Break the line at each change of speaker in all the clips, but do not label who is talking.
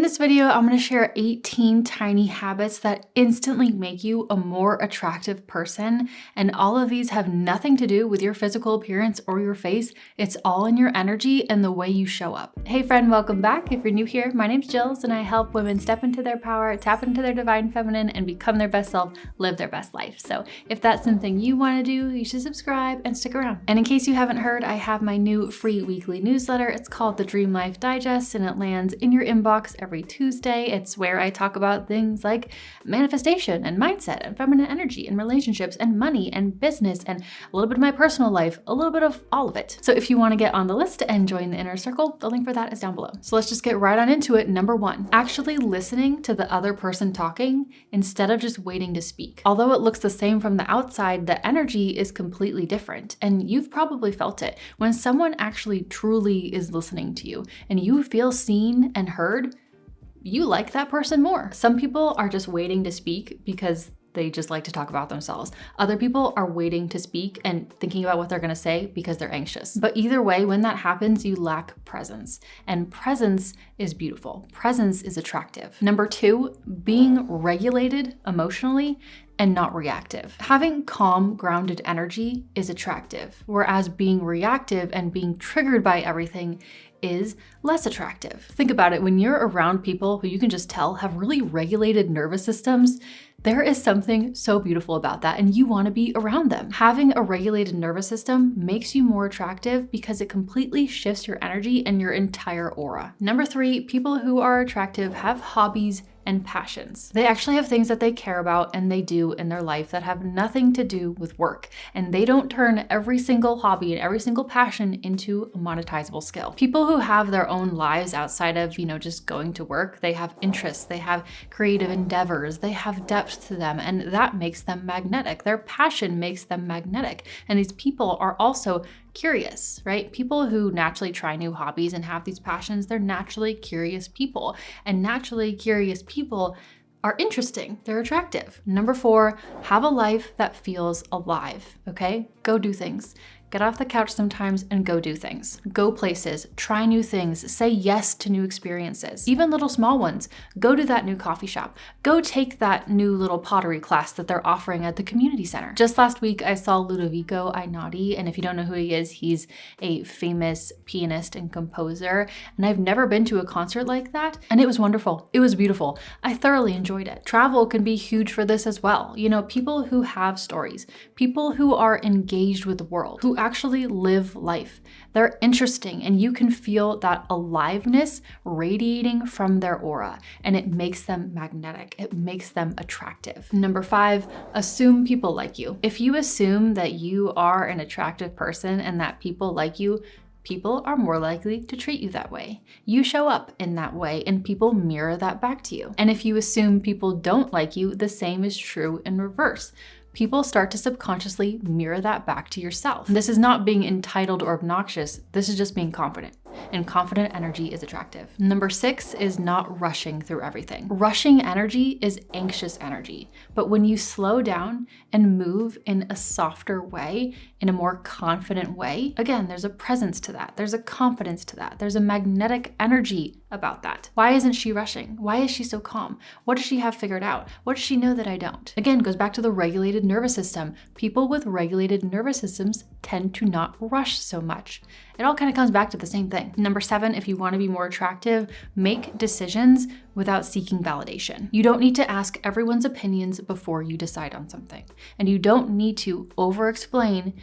In this video, I'm going to share 18 tiny habits that instantly make you a more attractive person. And all of these have nothing to do with your physical appearance or your face. It's all in your energy and the way you show up. Hey friend, welcome back. If you're new here, my name's Jillz and I help women step into their power, tap into their divine feminine, and become their best self, live their best life. So if that's something you want to do, you should subscribe and stick around. And in case you haven't heard, I have my new free weekly newsletter. It's called the Dream Life Digest and it lands in your inbox every Tuesday. It's where I talk about things like manifestation and mindset and feminine energy and relationships and money and business and a little bit of my personal life, a little bit of all of it. So if you want to get on the list and join the inner circle, the link for that is down below. So let's just get right on into it. Number one, actually listening to the other person talking instead of just waiting to speak. Although it looks the same from the outside, the energy is completely different. And you've probably felt it. When someone actually truly is listening to you and you feel seen and heard, you like that person more. Some people are just waiting to speak because they just like to talk about themselves. Other people are waiting to speak and thinking about what they're gonna say because they're anxious. But either way, when that happens, you lack presence. And presence is beautiful. Presence is attractive. Number two, being regulated emotionally and not reactive. Having calm, grounded energy is attractive, whereas being reactive and being triggered by everything is less attractive. Think about it, when you're around people who you can just tell have really regulated nervous systems, there is something so beautiful about that and you want to be around them. Having a regulated nervous system makes you more attractive because it completely shifts your energy and your entire aura. Number three, people who are attractive have hobbies and passions. They actually have things that they care about and they do in their life that have nothing to do with work. And they don't turn every single hobby and every single passion into a monetizable skill. People who have their own lives outside of, just going to work, they have interests, they have creative endeavors, they have depth to them, and that makes them magnetic. Their passion makes them magnetic. And these people are also curious, right? People who naturally try new hobbies and have these passions, they're naturally curious people. And naturally curious people are interesting. They're attractive. Number four, have a life that feels alive, okay? Go do things. Get off the couch sometimes and go do things. Go places, try new things, say yes to new experiences, even little small ones. Go to that new coffee shop. Go take that new little pottery class that they're offering at the community center. Just last week, I saw Ludovico Einaudi, and if you don't know who he is, he's a famous pianist and composer, and I've never been to a concert like that, and it was wonderful. It was beautiful. I thoroughly enjoyed it. Travel can be huge for this as well. People who have stories, people who are engaged with the world, who actually live life. They're interesting and you can feel that aliveness radiating from their aura and it makes them magnetic. It makes them attractive. Number five, assume people like you. If you assume that you are an attractive person and that people like you, people are more likely to treat you that way. You show up in that way and people mirror that back to you. And if you assume people don't like you, the same is true in reverse. People start to subconsciously mirror that back to yourself. This is not being entitled or obnoxious. This is just being confident. And confident energy is attractive. Number six is not rushing through everything. Rushing energy is anxious energy. But when you slow down and move in a softer way, in a more confident way, again, there's a presence to that. There's a confidence to that. There's a magnetic energy about that. Why isn't she rushing? Why is she so calm? What does she have figured out? What does she know that I don't? Again, goes back to the regulated nervous system. People with regulated nervous systems tend to not rush so much. It all kind of comes back to the same thing. Number seven, if you want to be more attractive, make decisions without seeking validation. You don't need to ask everyone's opinions before you decide on something. And you don't need to over-explain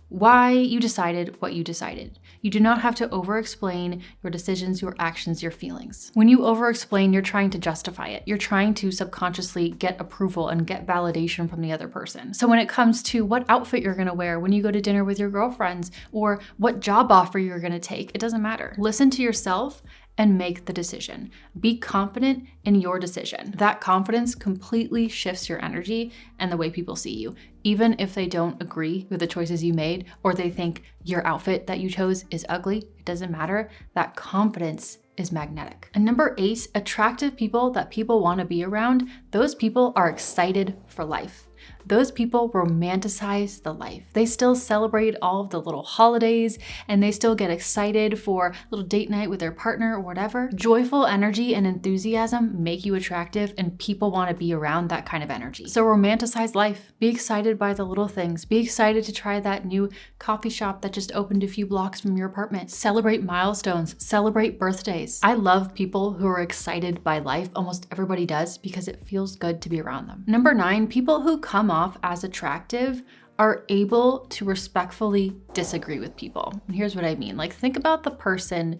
why you decided what you decided. You do not have to over-explain your decisions, your actions, your feelings. When you over-explain, you're trying to justify it. You're trying to subconsciously get approval and get validation from the other person. So when it comes to what outfit you're gonna wear when you go to dinner with your girlfriends or what job offer you're gonna take, it doesn't matter. Listen to yourself and make the decision. Be confident in your decision. That confidence completely shifts your energy and the way people see you. Even if they don't agree with the choices you made or they think your outfit that you chose is ugly, it doesn't matter. That confidence is magnetic. And number eight, attractive people that people want to be around, those people are excited for life. Those people romanticize the life. They still celebrate all of the little holidays and they still get excited for a little date night with their partner or whatever. Joyful energy and enthusiasm make you attractive and people want to be around that kind of energy. So romanticize life. Be excited by the little things. Be excited to try that new coffee shop that just opened a few blocks from your apartment. Celebrate milestones. Celebrate birthdays. I love people who are excited by life. Almost everybody does because it feels good to be around them. Number 9, people who come off as attractive are able to respectfully disagree with people. And here's what I mean. Like, think about the person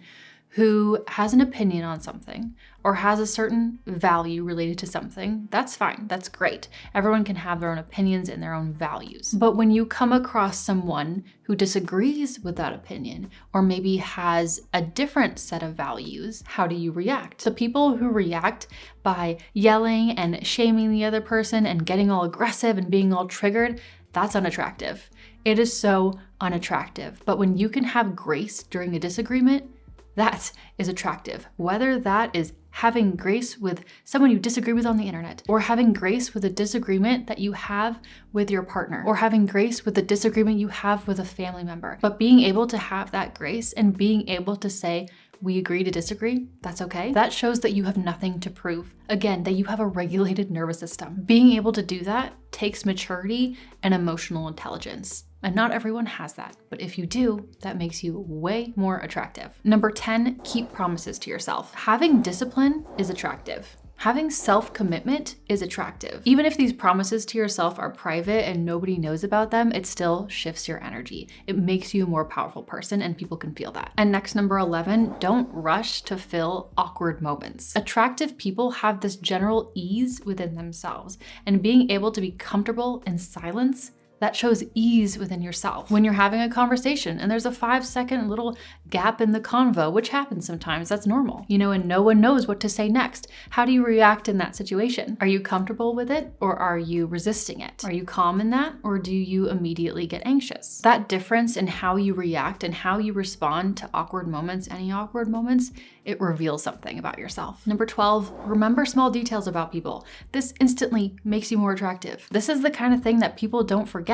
who has an opinion on something or has a certain value related to something. That's fine. That's great. Everyone can have their own opinions and their own values. But when you come across someone who disagrees with that opinion or maybe has a different set of values, how do you react? The people who react by yelling and shaming the other person and getting all aggressive and being all triggered, that's unattractive. It is so unattractive. But when you can have grace during a disagreement, that is attractive. Whether that is having grace with someone you disagree with on the internet, or having grace with a disagreement that you have with your partner, or having grace with the disagreement you have with a family member. But being able to have that grace and being able to say, we agree to disagree, that's okay. That shows that you have nothing to prove. Again, that you have a regulated nervous system. Being able to do that takes maturity and emotional intelligence. And not everyone has that, but if you do, that makes you way more attractive. Number 10, keep promises to yourself. Having discipline is attractive. Having self-commitment is attractive. Even if these promises to yourself are private and nobody knows about them, it still shifts your energy. It makes you a more powerful person and people can feel that. And next, number 11, don't rush to fill awkward moments. Attractive people have this general ease within themselves, and being able to be comfortable in silence, that shows ease within yourself. When you're having a conversation and there's a 5-second little gap in the convo, which happens sometimes, that's normal, and no one knows what to say next. How do you react in that situation? Are you comfortable with it or are you resisting it? Are you calm in that or do you immediately get anxious? That difference in how you react and how you respond to awkward moments, any awkward moments, it reveals something about yourself. Number 12, remember small details about people. This instantly makes you more attractive. This is the kind of thing that people don't forget.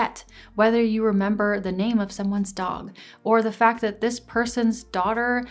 Whether you remember the name of someone's dog or the fact that this person's daughter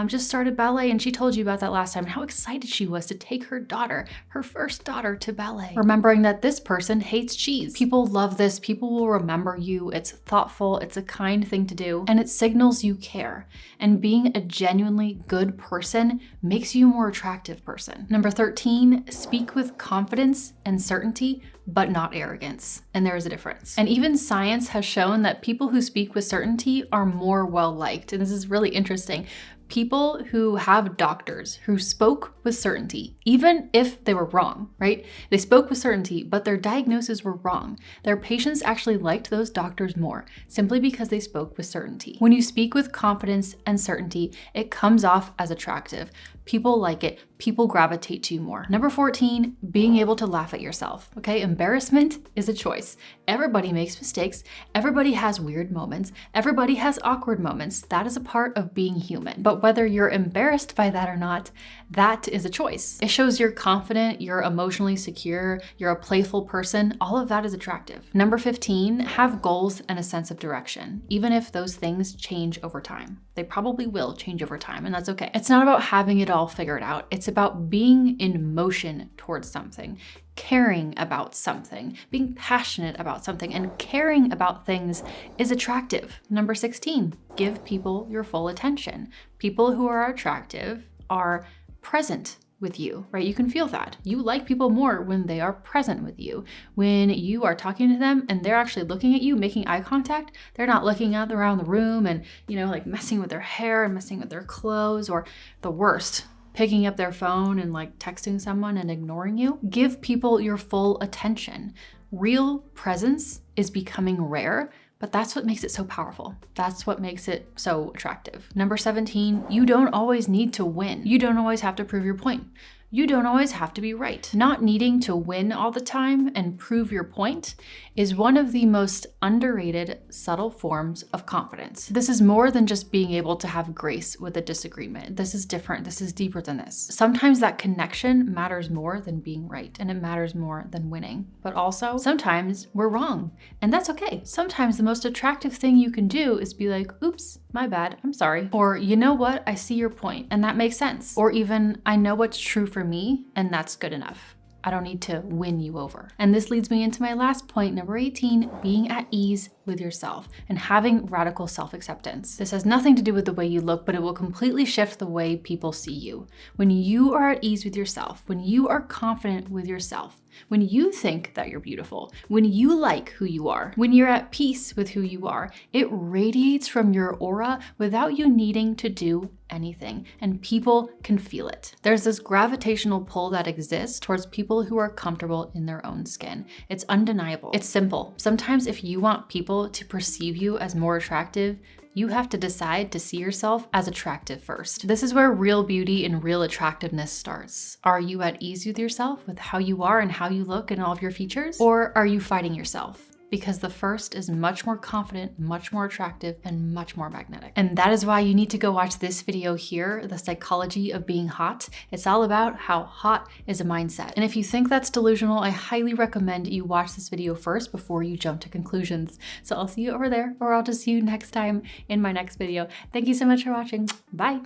just started ballet and she told you about that last time and how excited she was to take her daughter, her first daughter, to ballet. Remembering that this person hates cheese. People love this. People will remember you. It's thoughtful. It's a kind thing to do and it signals you care. And being a genuinely good person makes you a more attractive person. Number 13, speak with confidence and certainty, but not arrogance. And there is a difference. And even science has shown that people who speak with certainty are more well-liked. And this is really interesting. People who have doctors who spoke with certainty, even if they were wrong, right? They spoke with certainty, but their diagnoses were wrong. Their patients actually liked those doctors more simply because they spoke with certainty. When you speak with confidence and certainty, it comes off as attractive. People like it. People gravitate to you more. Number 14, being able to laugh at yourself. Okay, embarrassment is a choice. Everybody makes mistakes. Everybody has weird moments. Everybody has awkward moments. That is a part of being human. But whether you're embarrassed by that or not, that is a choice. It shows you're confident, you're emotionally secure, you're a playful person. All of that is attractive. Number 15, have goals and a sense of direction. Even if those things change over time. They probably will change over time, and that's okay. It's not about having it all figured out. It's about being in motion towards something, caring about something, being passionate about something, and caring about things is attractive. Number 16, give people your full attention. People who are attractive are present with you, right? You can feel that. You like people more when they are present with you. When you are talking to them and they're actually looking at you, making eye contact, they're not looking out around the room and, like messing with their hair and messing with their clothes, or the worst, picking up their phone and like texting someone and ignoring you. Give people your full attention. Real presence is becoming rare, but that's what makes it so powerful. That's what makes it so attractive. Number 17, you don't always need to win. You don't always have to prove your point. You don't always have to be right. Not needing to win all the time and prove your point is one of the most underrated, subtle forms of confidence. This is more than just being able to have grace with a disagreement. This is different. This is deeper than this. Sometimes that connection matters more than being right, and it matters more than winning. But also, sometimes we're wrong, and that's okay. Sometimes the most attractive thing you can do is be like, oops, my bad, I'm sorry. Or, you know what, I see your point, and that makes sense. Or even, I know what's true for me, and that's good enough. I don't need to win you over. And this leads me into my last point, number 18, being at ease with yourself and having radical self-acceptance. This has nothing to do with the way you look, but it will completely shift the way people see you. When you are at ease with yourself, when you are confident with yourself, when you think that you're beautiful, when you like who you are, when you're at peace with who you are, it radiates from your aura without you needing to do anything, and people can feel it. There's this gravitational pull that exists towards people who are comfortable in their own skin. It's undeniable. It's simple. Sometimes if you want people to perceive you as more attractive, you have to decide to see yourself as attractive first. This is where real beauty and real attractiveness starts. Are you at ease with yourself, with how you are and how you look and all of your features? Or are you fighting yourself? Because the first is much more confident, much more attractive, and much more magnetic. And that is why you need to go watch this video here, The Psychology of Being Hot. It's all about how hot is a mindset. And if you think that's delusional, I highly recommend you watch this video first before you jump to conclusions. So I'll see you over there, or I'll just see you next time in my next video. Thank you so much for watching. Bye.